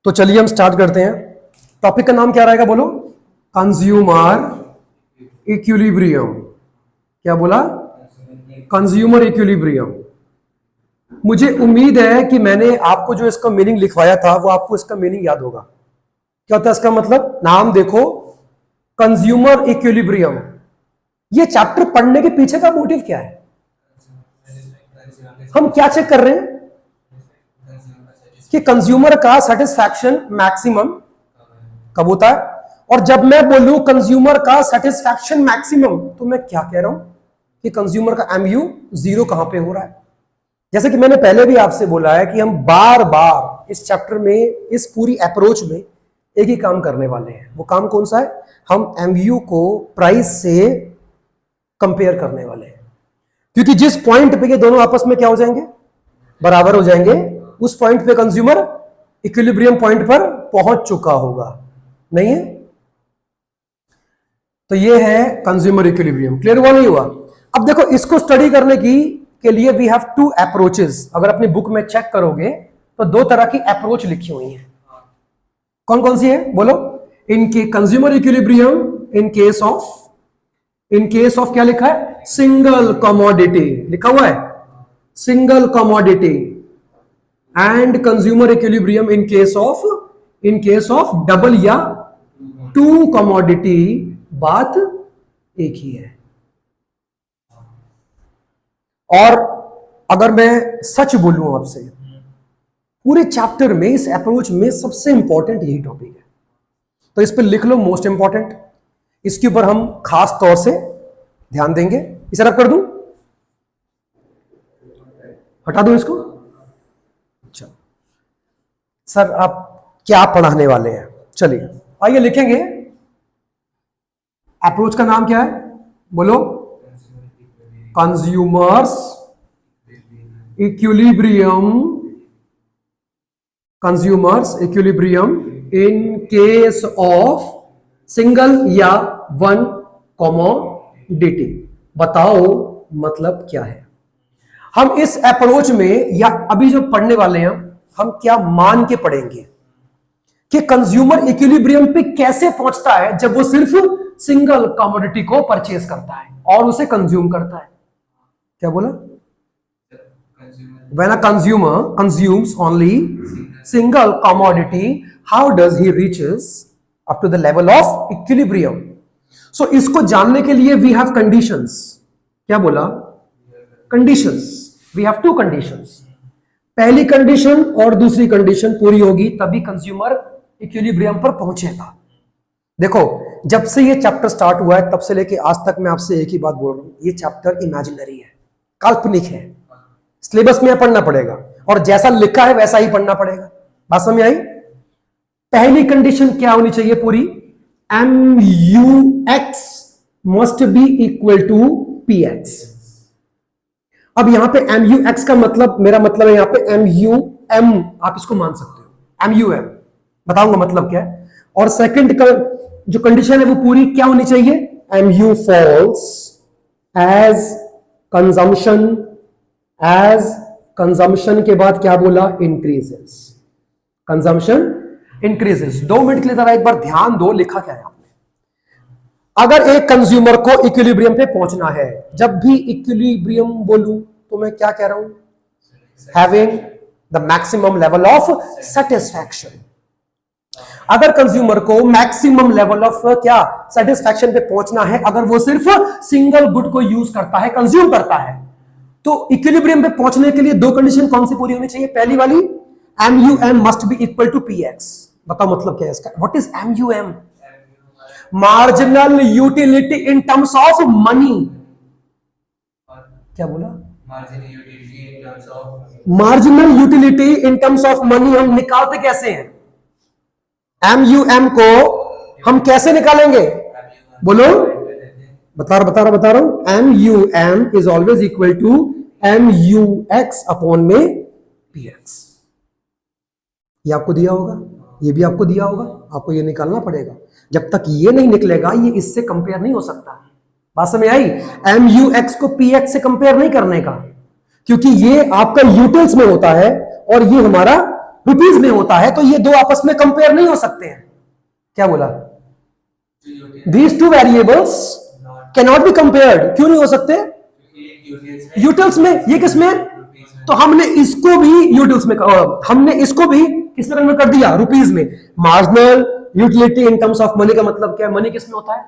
तो चलिए हम स्टार्ट करते हैं। टॉपिक का नाम क्या रहेगा बोलो? Consumer equilibrium. क्या बोला? Consumer equilibrium. मुझे उम्मीद है कि मैंने आपको जो इसका मीनिंग लिखवाया था वो आपको इसका मीनिंग याद होगा। क्या होता है इसका मतलब? नाम देखो, कंज्यूमर इक्विलिब्रियम। ये चैप्टर पढ़ने के पीछे का मोटिव क्या है? हम क्या चेक कर रहे हैं कि कंज्यूमर का सेटिस्फैक्शन मैक्सिमम कब होता है। और जब मैं बोलूं कंज्यूमर का सेटिस्फैक्शन मैक्सिमम तो मैं क्या कह रहा हूं कि कंज्यूमर का एमयू जीरो कहां पे हो रहा है। जैसे कि मैंने पहले भी आपसे बोला है कि हम बार बार इस चैप्टर में, इस पूरी अप्रोच में एक ही काम करने वाले हैं। वो काम कौन सा है? हम एमयू को प्राइस से कंपेयर करने वाले हैं, क्योंकि जिस पॉइंट पे ये दोनों आपस में क्या हो जाएंगे, बराबर हो जाएंगे, उस पॉइंट पे कंज्यूमर इक्विलिब्रियम पॉइंट पर पहुंच चुका होगा। नहीं है? तो ये है कंज्यूमर इक्विलिब्रियम। क्लियर हुआ नहीं हुआ? अब देखो, इसको स्टडी करने के लिए वी हैव टू अप्रोचेस। अगर अपनी बुक में चेक करोगे तो दो तरह की अप्रोच लिखी हुई है। कौन कौन सी है बोलो? इनके consumer equilibrium in case of क्या लिखा है? सिंगल कमोडिटी लिखा हुआ है, single commodity. And consumer equilibrium in case of double या टू कमोडिटी। बात एक ही है। और अगर मैं सच बोलूं आपसे, पूरे चैप्टर में, इस अप्रोच में सबसे इंपॉर्टेंट यही टॉपिक है। तो इस पर लिख लो मोस्ट इंपॉर्टेंट। इसके ऊपर हम खास तौर से ध्यान देंगे। इसे रब कर दूं, हटा दूं इसको? अच्छा सर, आप क्या पढ़ाने वाले हैं? चलिए आइए लिखेंगे। अप्रोच का नाम क्या है बोलो? Consumers equilibrium in case of single या वन कमोडिटी। बताओ मतलब क्या है। हम इस अप्रोच में, या अभी जो पढ़ने वाले हैं, हम क्या मान के पढ़ेंगे कि कंज्यूमर इक्विलिब्रियम पे कैसे पहुंचता है जब वो सिर्फ सिंगल कमोडिटी को परचेज करता है और उसे कंज्यूम करता है। क्या बोला? When a consumer consumes only single commodity, how does he reaches up to the level of equilibrium? So इसको जानने के लिए we have conditions. क्या बोला? Conditions. We have two conditions. पहली कंडीशन और दूसरी कंडीशन पूरी होगी तभी कंज्यूमर इक्विलिब्रियम पर पहुंचेगा। देखो, जब से ये चैप्टर स्टार्ट हुआ है तब से लेके आज तक मैं आपसे एक ही बात बोल रहा हूं, ये चैप्टर इमेजिनरी है, काल्पनिक है। सिलेबस में पढ़ना पड़ेगा और जैसा लिखा है वैसा ही पढ़ना पड़ेगा। बात समझ आई? पहली कंडीशन क्या होनी चाहिए पूरी? MUX must be equal to PX। अब यहां पे MUX का मतलब, मेरा मतलब है यहां पे MUM, आप इसको मान सकते हो। MUM बताऊंगा मतलब क्या है। और सेकंड का जो कंडीशन है वो पूरी क्या होनी चाहिए? MU falls as कंजम्पशन के बाद क्या बोला? इंक्रीजेस। Consumption increases. 2 मिनट के लिए जरा एक बार ध्यान दो, लिखा क्या है आपने। अगर एक कंज्यूमर को इक्विलिब्रियम पे पहुंचना है, जब भी इक्विलिब्रियम बोलूं तो मैं क्या कह रहा हूं? Having the maximum level of satisfaction. अगर कंज्यूमर को मैक्सिमम लेवल ऑफ क्या सेटिस्फैक्शन पे पहुंचना है, अगर वो सिर्फ सिंगल गुड को यूज करता है, कंज्यूम करता है, तो इक्विलिब्रियम पे पहुंचने के लिए दो कंडीशन कौन सी पूरी होनी चाहिए? पहली वाली, MUM must be equal to PX। बताओ मतलब क्या है इसका? What is MUM? Marginal utility in terms of money. क्या बोला? Marginal utility in terms of money हम निकालते कैसे हैं? MUM को हम कैसे निकालेंगे बोलो? बता रहा हूं। MUM is always equal to MUX upon में PX। ये आपको दिया होगा, ये भी आपको दिया होगा, आपको ये निकालना पड़ेगा। जब तक ये नहीं निकलेगा ये इससे कंपेयर नहीं हो सकता। बात समझ आई? MUX को PX से कंपेयर नहीं करने का, क्योंकि ये आपका यूटिल्स में होता है और ये हमारा रुपीज में होता है, तो ये दो आपस में कंपेयर नहीं हो सकते हैं। क्या बोला? These two variables can not be compared. क्यों नहीं हो सकते? यूटिल्स में, ये किस में? तो हमने इसको भी यूटिल्स में, हमने इसको भी किस में कन्वर्ट कर दिया? रुपीज में। Marginal utility in terms of money का मतलब क्या है? मनी किस में होता है?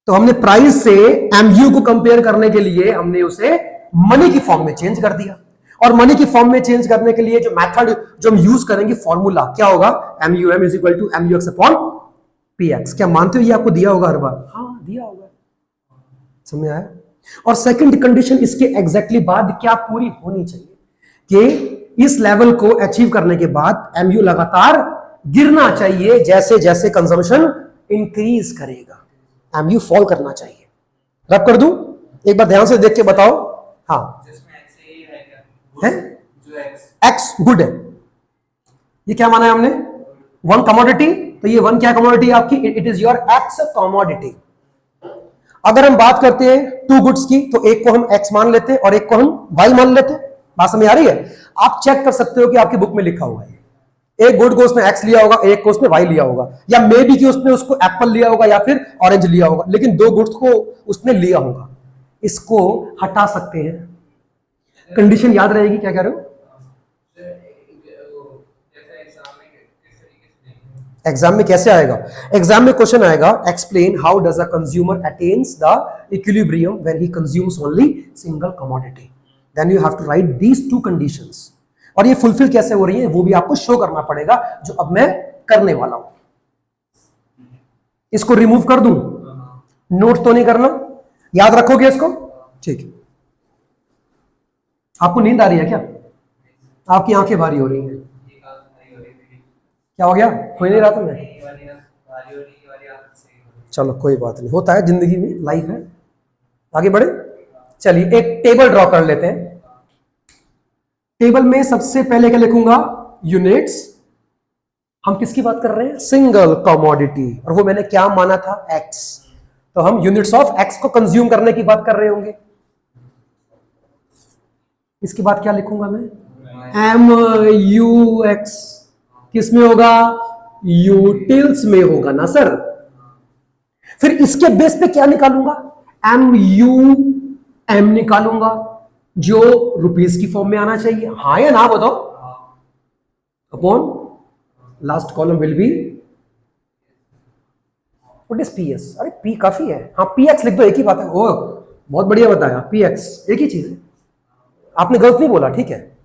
तो हमने प्राइस से एमयू को कंपेयर करने के लिए हमने उसे मनी की फॉर्म में चेंज कर दिया। और मनी की फॉर्म में चेंज करने के लिए जो मेथड जो हम यूज करेंगे, फॉर्मूला क्या होगा? MUM is equal to MUX upon PX। क्या मानते हो ये आपको दिया होगा हर बार? हाँ दिया होगा। समझ आया? और सेकंड कंडीशन इसके एग्जैक्टली बाद क्या पूरी होनी चाहिए कि इस लेवल को अचीव करने के बाद MU लगातार गिरना चाहिए जैसे जैसे कंजम्पशन इंक्रीज करेगा। MU फॉल करना चाहिए। रब कर दूं? एक बार ध्यान से देख के बताओ। हाँ है? X गुड है। ये क्या माना है हमने? One commodity. तो ये वन क्या कमोडिटी आपकी? It is your X commodity. अगर हम बात करते हैं टू गुड्स की, तो एक को हम X मान लेते हैं और एक को हम Y मान लेते हैं। बात समझ आ रही है? आप चेक कर सकते हो कि आपकी बुक में लिखा हुआ है, एक गुड को उसने X लिया होगा, एक को उसने Y लिया होगा, या मे बी कि उसने उसको एप्पल लिया होगा या फिर ऑरेंज लिया होगा, लेकिन दो गुड्स को उसने लिया होगा। इसको हटा सकते हैं। कंडीशन याद रहेगी। क्या कह रहे हो? एग्जाम में कैसे आएगा? एग्जाम में क्वेश्चन आएगा, explain how does a consumer attains the equilibrium when he consumes only single commodity. Then you have to write these two conditions. और ये फुलफिल कैसे हो रही है वो भी आपको शो करना पड़ेगा, जो अब मैं करने वाला हूं। इसको रिमूव कर दूं? नोट तो नहीं करना? याद रखोगे इसको? ठीक है। आपको नींद आ रही है क्या? आपकी आंखें भारी हो रही हैं। क्या हो गया? कोई नहीं रहा तुम्हें? चलो कोई बात नहीं, होता है जिंदगी में, लाइफ है। आगे बढ़े। चलिए एक टेबल ड्रॉ कर लेते हैं। टेबल में सबसे पहले क्या लिखूंगा? यूनिट्स। हम किसकी बात कर रहे हैं? Single commodity. और वो मैंने क्या माना था? X। तो हम यूनिट्स ऑफ X को कंज्यूम करने की बात कर रहे होंगे। इसके बाद क्या लिखूंगा मैं? MUX। किस में होगा? यूटिल्स में होगा ना सर। फिर इसके बेस पे क्या निकालूंगा? MUM निकालूंगा, जो रुपीस की फॉर्म में आना चाहिए। हाँ या ना बताओ? Upon last column will be what is PS? अरे P काफी है। हाँ PX लिख दो, एक ही बात है। ओ बहुत बढ़िया बताया, PX एक ही चीज है। आपने गलत नहीं बोला, ठीक है।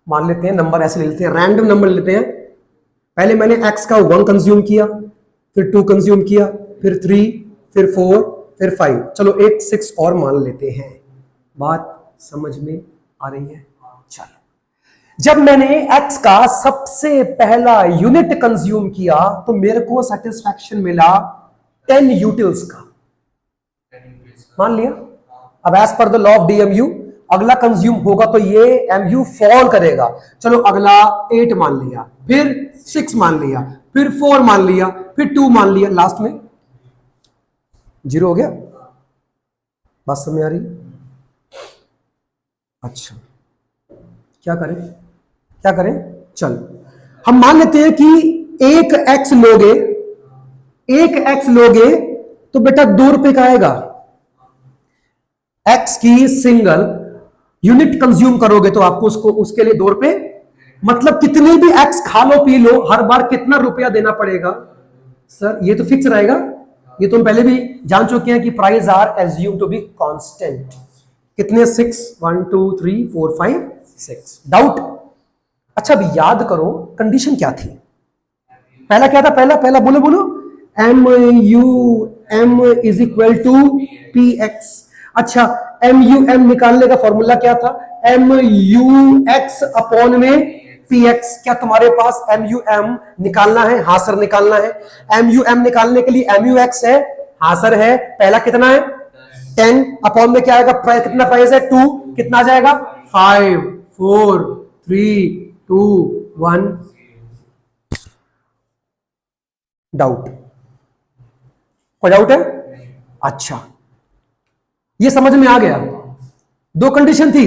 मान लेते हैं नंबर ऐसे ले लेते हैं, रैंडम नंबर लेते हैं। पहले मैंने X का 1 कंज्यूम किया, फिर 2 कंज्यूम किया, फिर 3, फिर 4, फिर 5। चलो एक 6 और मान लेते हैं। बात समझ में आ रही है? चलो, जब मैंने X का सबसे पहला यूनिट कंज्यूम किया तो मेरे को सेटिस्फैक्शन मिला 10 यूटिल्स का, मान लिया। अब as per the law of DMU अगला कंज्यूम होगा तो ये MU फॉल करेगा। चलो अगला 8 मान लिया, फिर 6 मान लिया, फिर 4 मान लिया, फिर 2 मान लिया, लास्ट में 0 हो गया। बात समझ आ रही? अच्छा क्या करें? क्या करें? चल हम मान लेते हैं कि एक X लोगे, एक X लोगे तो बेटा 2 रुपए का आएगा। X की सिंगल यूनिट कंज्यूम करोगे तो आपको उसको उसके लिए 2 रुपए, मतलब कितने भी X खा लो पी लो हर बार कितना रुपया देना पड़ेगा? सर ये तो फिक्स रहेगा। ये तो हम पहले भी जान चुके हैं कि price are assume to be constant. कितने? 6, 1 2 3 4 5 6। डाउट? अच्छा अभी याद करो कंडीशन क्या थी? पहला क्या था? पहला बोलो बोलो। MUM is equal to PX। अच्छा MUM निकालने का फॉर्मूला क्या था? MUX अपॉन में PX। क्या तुम्हारे पास MUM निकालना है? हाँ सर निकालना है। MUM निकालने के लिए MUX है? हाँ सर है। पहला कितना है? 10 अपॉन में क्या आएगा? कितना प्राइस है? 2। कितना आ जाएगा? 5 4 3 2 1। डाउट? कोई डाउट है? अच्छा ये समझ में आ गया। 2 कंडीशन थी,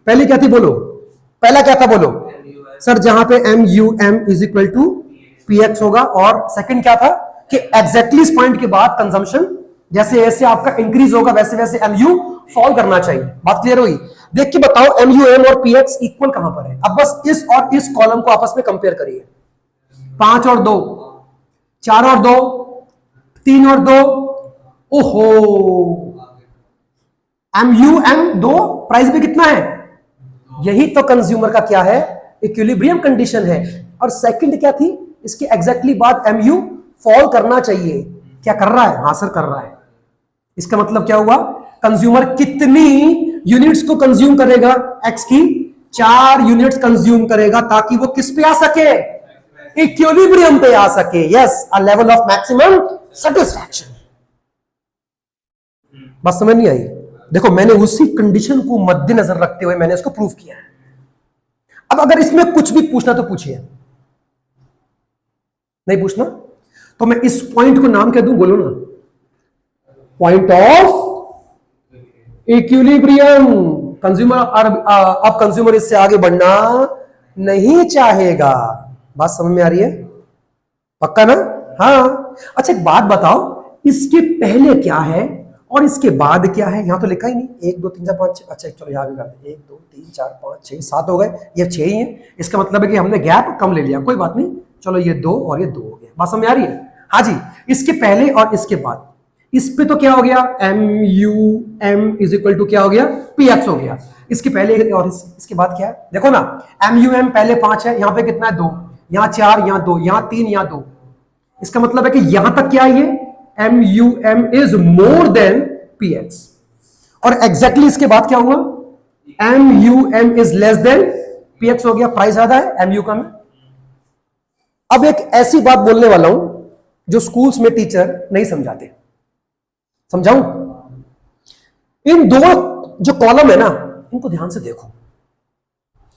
पहली क्या थी बोलो, पहला क्या था बोलो सर, जहां पे M U M is equal to P X होगा, और सेकंड क्या था कि एग्जैक्टली इस पॉइंट के बाद कंजम्पशन जैसे जैसे आपका इंक्रीज होगा वैसे वैसे एम यू फॉल करना चाहिए। बात क्लियर हुई? देख के बताओ एम यू एम और पी एक्स इक्वल कहां पर है। अब बस इस और इस कॉलम को आपस में कंपेयर करिए, 5 और 2, 4 और 2, 3 और 2, ओहो एम यू एम 2, प्राइस भी कितना है, यही तो कंज्यूमर का क्या है, इक्विलिब्रियम कंडीशन है। और सेकंड क्या थी, इसके एग्जैक्टली बाद एम यू फॉल करना चाहिए, क्या कर रहा है, हाँ सर कर रहा है। इसका मतलब क्या हुआ, कंज्यूमर कितनी यूनिट्स को कंज्यूम करेगा, एक्स की 4 यूनिट्स कंज्यूम करेगा, ताकि वो किस पे आ सके, इक्विलिब्रियम पे आ सके। Yes, a level of maximum satisfaction. बस समझ नहीं आई? देखो मैंने उसी कंडीशन को मद्देनजर रखते हुए मैंने इसको प्रूव किया है। अब अगर इसमें कुछ भी पूछना तो पूछिए, नहीं पूछना तो मैं इस पॉइंट को नाम क्या दूं, बोलो ना, पॉइंट ऑफ इक्विलिब्रियम। कंज्यूमर अब कंज्यूमर इससे आगे बढ़ना नहीं चाहेगा। बात समझ में आ रही है? पक्का ना? हाँ। अच्छा एक बात बताओ, इसके पहले क्या है और इसके बाद क्या है? यहां तो लिखा ही नहीं, 1 2 3 4 5 6। अच्छा चलो यहां भी कर दे, 1 2 3 4 5 6 7 हो गए, ये 6 ही है। इसका मतलब है कि हमने गैप कम ले लिया, कोई बात नहीं, चलो ये 2 और ये 2 हो गया। बात समझ आ रही है? हाँ जी। इसके पहले और इसके बाद इस पे तो क्या हो गया, M U M is equal to क्या हो गया, पी एक्स हो गया। इसके पहले और इसके बाद क्या है, देखो ना, एम यू एम पहले 5 है, यहां पे कितना है 2, यहां 4, यहां 2, यहां 3, यहां 2। इसका मतलब है कि यहां तक क्या है, ये M U M is more than P X. और एग्जैक्टली इसके बाद क्या हुआ, M U M is less than P X हो गया, प्राइस ज्यादा है, एम यू कम है। अब एक ऐसी बात बोलने वाला हूं जो स्कूल्स में टीचर नहीं समझाते, समझाऊं? इन दो जो कॉलम है ना, इनको ध्यान से देखो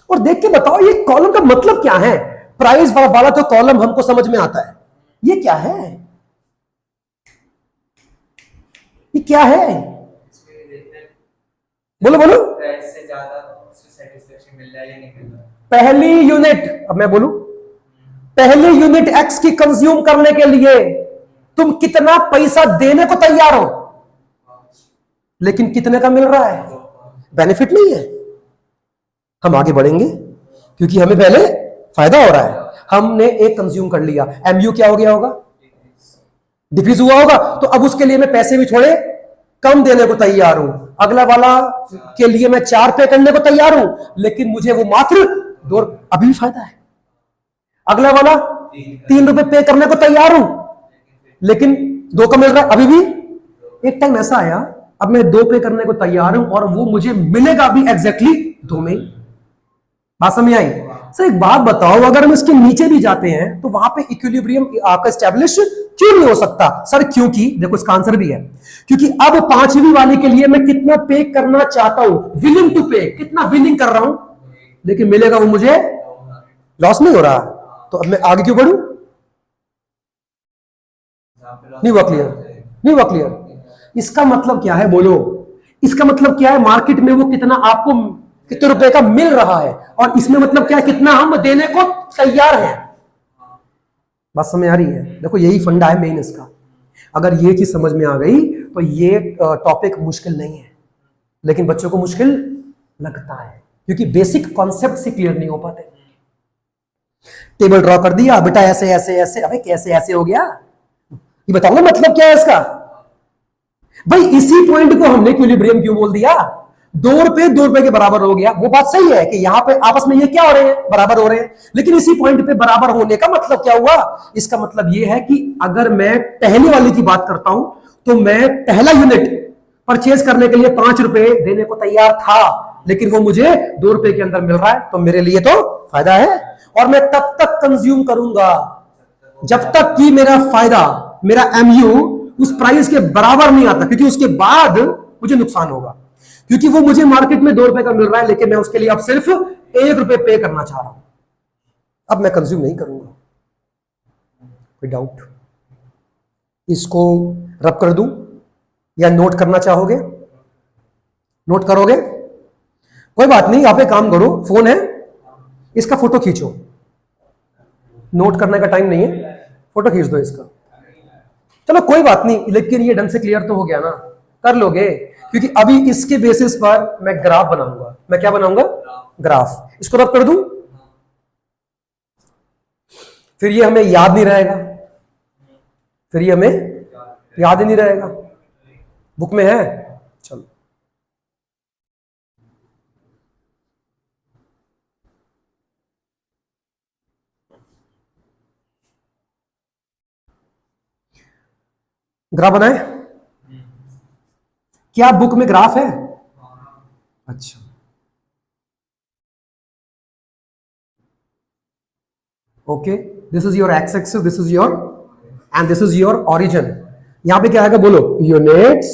और देख के बताओ ये कॉलम का मतलब क्या है। प्राइस वाला तो कॉलम हमको समझ में आता है, ये क्या है, ये क्या है, बोलो बोलो। से ज्यादा सेटिस्फेक्शन मिल रहा है या नहीं मिल रहा? पहली यूनिट, अब मैं बोलूं, पहली यूनिट एक्स की कंज्यूम करने के लिए तुम कितना पैसा देने को तैयार हो, लेकिन कितने का मिल रहा है, बेनिफिट नहीं है। हम आगे बढ़ेंगे क्योंकि हमें पहले फायदा हो रहा है। हमने एक कंज्यूम कर लिया, एमयू क्या हो गया होगा, डिक्रीज हुआ होगा, तो अब उसके लिए मैं पैसे भी थोड़े कम देने को तैयार हूं। अगला वाला के लिए मैं 4 पे करने को तैयार हूं, लेकिन मुझे वो मात्र 2, अभी भी फायदा है। अगला वाला 3 रुपए पे करने को तैयार हूं, लेकिन 2 का मिल रहा है, अभी भी। एक टाइम ऐसा आया, अब मैं 2 पे करने को तैयार हूं और वो मुझे मिलेगा भी एग्जैक्टली 2 में। बात समझ आई? सर एक बात बताओ, अगर हम इसके नीचे भी जाते हैं तो वहां पे इक्विलिब्रियम आपका एस्टैब्लिश क्यों नहीं हो सकता? सर क्योंकि देखो इसका आंसर भी है, क्योंकि अब 5वीं वाले के लिए मैं कितना पे करना चाहता हूं, विलिंग टू पे, कितना विलिंग कर रहा हूं, लेकिन मिलेगा वो मुझे, लॉस नहीं हो रहा, तो अब मैं आगे क्यों बढ़ूं? नहीं हुआ क्लियर? नहीं हुआ क्लियर? इसका मतलब क्या है बोलो? इसका मतलब क्या है, मार्केट में वो कितना आपको कितने रुपए का मिल रहा है, और इसमें मतलब क्या है, कितना हम देने को तैयार हैं। बात समझ आ रही है? देखो यही फंडा है मेन इसका। अगर ये चीज समझ में आ गई तो ये टॉपिक मुश्किल नहीं है, लेकिन बच्चों को मुश्किल लगता है क्योंकि बेसिक कॉन्सेप्ट से क्लियर नहीं हो पाते। टेबल ड्रॉ कर दिया बेटा, ऐसे ऐसे ऐसे, अबे कैसे ऐसे हो गया, ये बताओ ना मतलब क्या है इसका। भाई इसी पॉइंट को हमने इक्विलिब्रियम क्यों बोल दिया, 2 रुपए 2 रुपए के बराबर हो गया। वो बात सही है कि यहां पे आपस में ये क्या हो रहे हैं, बराबर हो रहे हैं, लेकिन इसी पॉइंट पे बराबर होने का मतलब क्या हुआ, इसका मतलब ये है कि अगर मैं पहले वाले की बात करता हूं तो मैं पहला यूनिट परचेज करने के लिए 5 रुपए देने को तैयार था, लेकिन वो मुझे 2 रुपए के अंदर मिल रहा है, तो मेरे लिए तो फायदा है। और मैं तब तक कंज्यूम करूंगा जब तक कि मेरा फायदा, मेरा एमयू उस प्राइस के बराबर नहीं आता, क्योंकि उसके बाद मुझे नुकसान होगा, क्योंकि वो मुझे मार्केट में 2 रुपए का मिल रहा है, लेकिन मैं उसके लिए अब सिर्फ 1 रुपए पे करना चाह रहा हूं, अब मैं कंज्यूम नहीं करूंगा। कोई डाउट? इसको रब कर दूं या नोट करना चाहोगे? नोट करोगे? कोई बात नहीं, यहाँ पे काम करो, फोन है, इसका फोटो खींचो, नोट करने का टाइम नहीं है, फोटो खींच दो इसका। चलो कोई बात नहीं, लेकिन ये ढंग से क्लियर तो हो गया ना, कर लोगे, क्योंकि अभी इसके बेसिस पर मैं ग्राफ बनाऊंगा। मैं क्या बनाऊंगा? ग्राफ। इसको रब कर दूं, फिर ये हमें याद नहीं रहेगा, फिर ये हमें याद ही नहीं रहेगा। बुक में है, चलो ग्राफ बनाए। क्या बुक में ग्राफ है? अच्छा, okay, this is your x axis, this is your, and this is your origin. यहां पे क्या आएगा बोलो? Units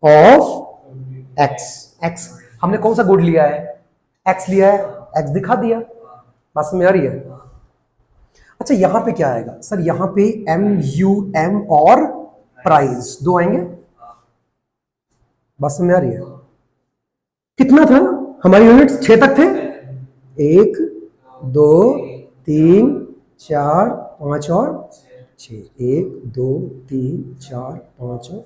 of x. एक्स हमने कौन सा गुड लिया है? एक्स लिया है, एक्स दिखा दिया, बात समझ आ रही है? अच्छा यहां पे क्या आएगा सर? यहां पे MUM और प्राइस दो आएंगे, बात समझ आ रही है? कितना था हमारी यूनिट्स? 6 तक थे, 1 2 3 4 5 और 6, 1 2 3 4 5 और,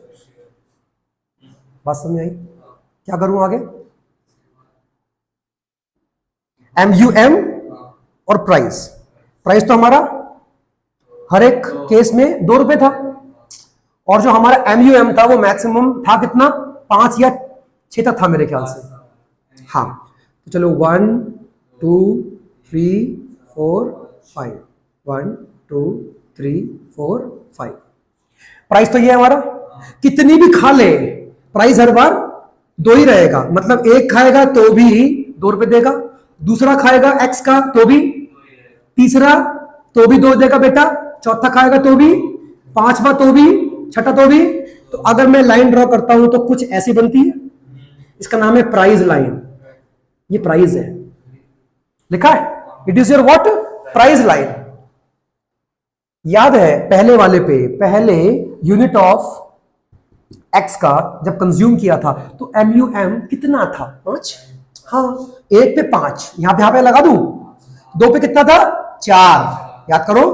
बात समझ आई? क्या करूं आगे? MUM और प्राइस। प्राइस तो हमारा हर एक केस में 2 रुपए था, और जो हमारा MUM था वो मैक्सिमम था कितना? 5 या 6 तक था मेरे ख्याल से। हाँ तो चलो 1 2 3 4 5, 1 2 3 4 5। प्राइस तो ये है हमारा, कितनी भी खा ले प्राइस हर बार 2 ही रहेगा, मतलब एक खाएगा तो भी 2 रुपए देगा, दूसरा खाएगा एक्स का तो भी, तीसरा तो भी 2 देगा बेटा, चौथा खाएगा तो भी, पांचवा तो भी, छठा तो भी। तो अगर मैं लाइन ड्रॉ करता हूं तो कुछ ऐसी बनती है, इसका नाम है प्राइस लाइन। ये प्राइस है, लिखा है, it is your what? Price line. याद है पहले वाले पे, पहले यूनिट ऑफ एक्स का जब कंज्यूम किया था तो MUM कितना था? 5। हाँ, 1 पे 5, यहां पे लगा दूं। 2 पे कितना था? 4, याद करो।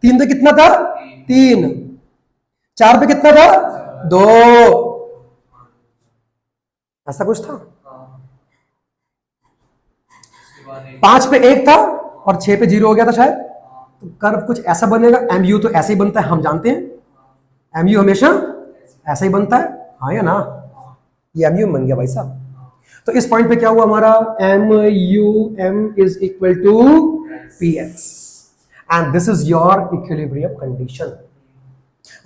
3 पे कितना था? 3। 4 पे कितना था? 2। ऐसा कुछ था। 5 पे 1 था और 6 पे 0 हो गया था शायद। तो कर्व कुछ ऐसा बनेगा। MU तो ऐसे ही बनता है, हम जानते हैं MU हमेशा ऐसा ही बनता है, हाँ या ना? ये MU बन गया भाई साहब। तो इस पॉइंट पे क्या हुआ हमारा? MUM is equal to PX and this is your equilibrium condition.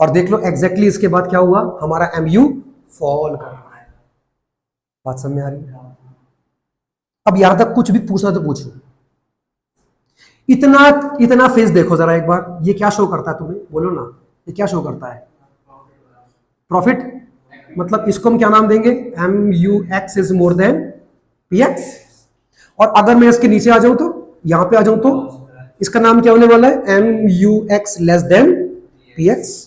और देख लो एग्जैक्टली इसके बाद क्या हुआ? हमारा MU फॉल कर रहा है। बात समझ में आ रही है? अब यहां तक कुछ भी पूछना तो पूछो। इतना फेस देखो जरा एक बार, ये क्या शो करता है तुम्हें? बोलो ना, ये क्या शो करता है? प्रॉफिट। मतलब इसको हम क्या नाम देंगे? MUX is more then PX। और अगर मैं इसके नीचे आ जाऊं तो, यहां पे आ जाऊं तो इसका नाम क्या होने वाला है? MUX less than PX।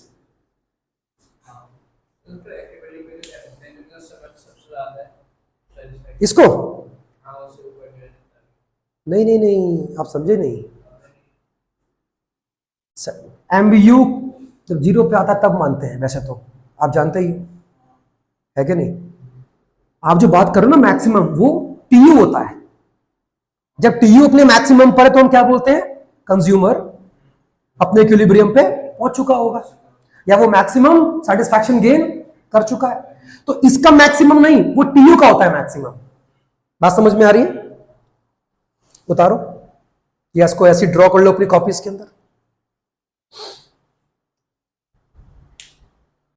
इसको नहीं नहीं नहीं, आप समझे नहीं। MU जब 0 पे आता तब मानते हैं, वैसे तो आप जानते ही है कि नहीं? आप जो बात करो ना मैक्सिमम, वो TU होता है। जब TU अपने मैक्सिमम पर है तो हम क्या बोलते हैं? कंज्यूमर अपने इक्विलिब्रियम पे पहुंच चुका होगा, या वो मैक्सिमम सेटिस्फैक्शन गेन कर चुका है। तो इसका मैक्सिमम नहीं, वो TU का होता है मैक्सिमम। बात समझ में आ रही है? उतारो या इसको ऐसे ड्रॉ कर लो अपनी कॉपीज के अंदर।